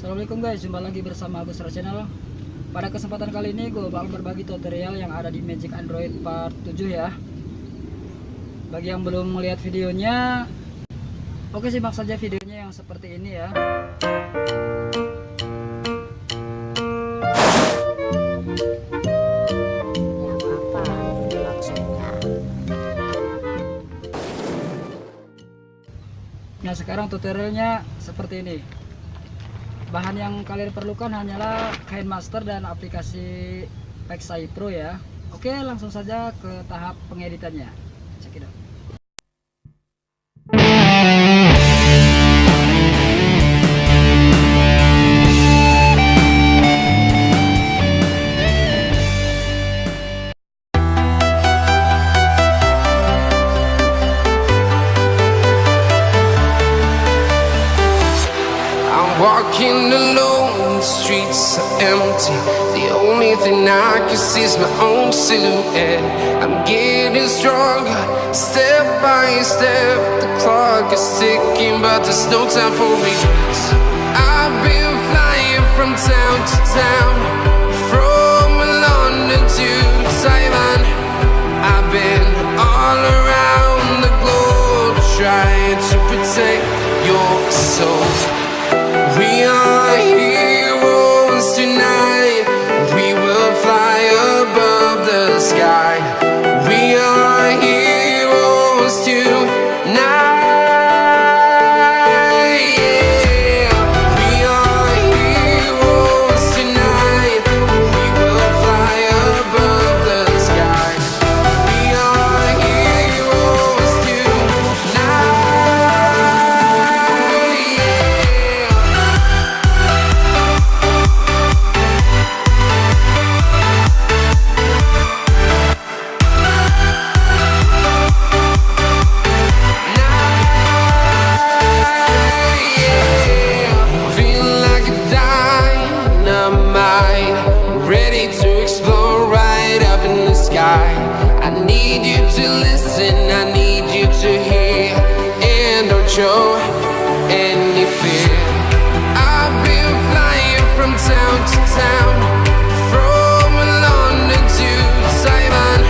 Assalamualaikum guys, jumpa lagi bersama Agus Channel. Pada kesempatan kali ini gue bakal berbagi tutorial yang ada di Magic Android part 7 ya. Bagi yang belum melihat videonya, oke simak saja videonya yang seperti ini ya. Nah sekarang tutorialnya seperti ini. Bahan yang kalian perlukan hanyalah kain master dan aplikasi freestyle Pro ya. Oke, langsung saja ke tahap pengeditannya. Check it out. Walking alone, the streets are empty. The only thing I can see is my own silhouette. I'm getting stronger, step by step. The clock is ticking, but there's no time for regrets. I've been flying from town to town, from London to Taiwan. I've been all around the globe, trying to protect your soul. We are heroes tonight. We will fly above the sky. We are heroes tonight. Yeah. We are heroes tonight. We will fly above the sky. We are heroes tonight. I need you to listen, I need you to hear, and don't show any fear. I've been flying from town to town, from London to Taiwan.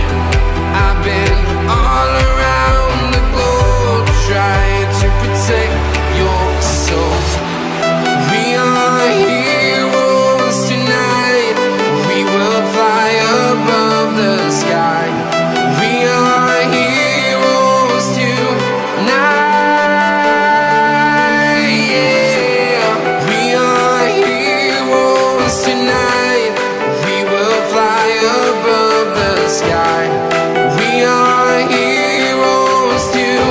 I've been all around the globe, trying to protect your soul. We are heroes tonight. We will fly above the sky. We are heroes tonight. Yeah. We are heroes tonight. We will fly above the sky. We are heroes tonight.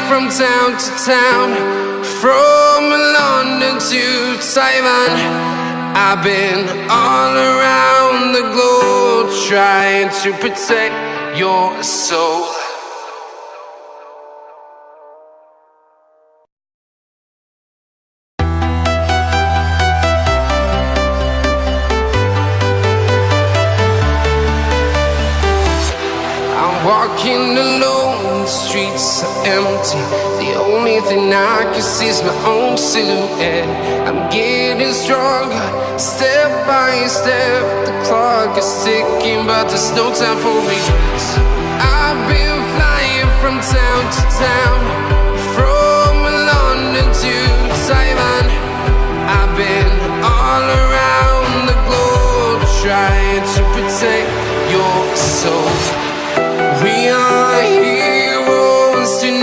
From town to town, from London to Taiwan. I've been all around the globe, trying to protect your soul. I'm walking alone, the streets are empty. The only thing I can see is my own silhouette. I'm getting stronger, step by step. The clock is ticking, but there's no time for regrets. I've been flying from town to town, from London to Taiwan. I've been all around the globe, trying to protect your soul. We are heroes tonight.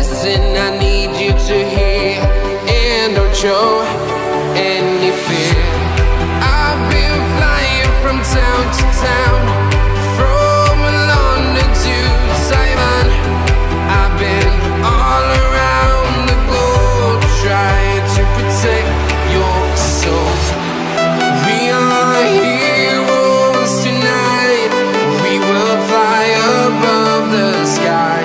listen, I need you to hear, and don't show any fear. I've been flying from town to town, from London to Taiwan. I've been all around the globe trying to protect your soul. We are heroes tonight. We will fly above the sky.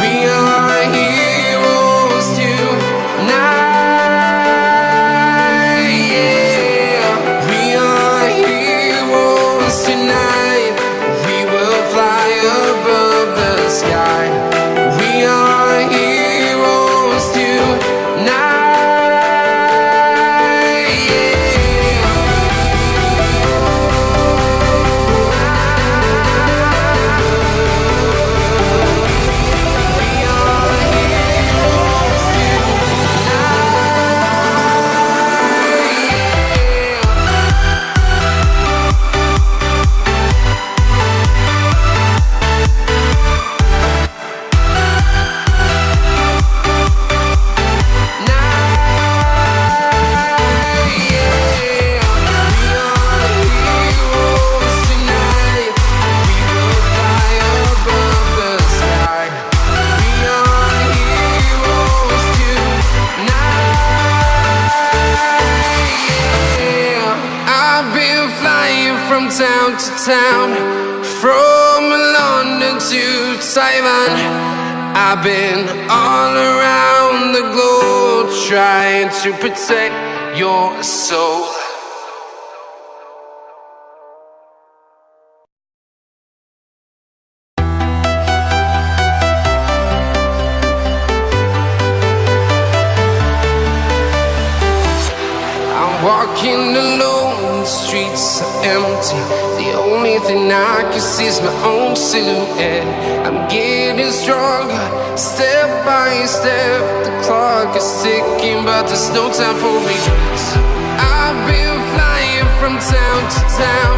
We are heroes tonight. Yeah. We are heroes tonight. We will fly above the sky. We are heroes tonight. From town to town, from London to Taiwan. I've been all around the globe trying to protect your soul. I'm walking alone, the streets are empty. The only thing I can see is my own silhouette. I'm getting stronger, step by step. The clock is ticking, but there's no time for regrets. I've been flying from town to town,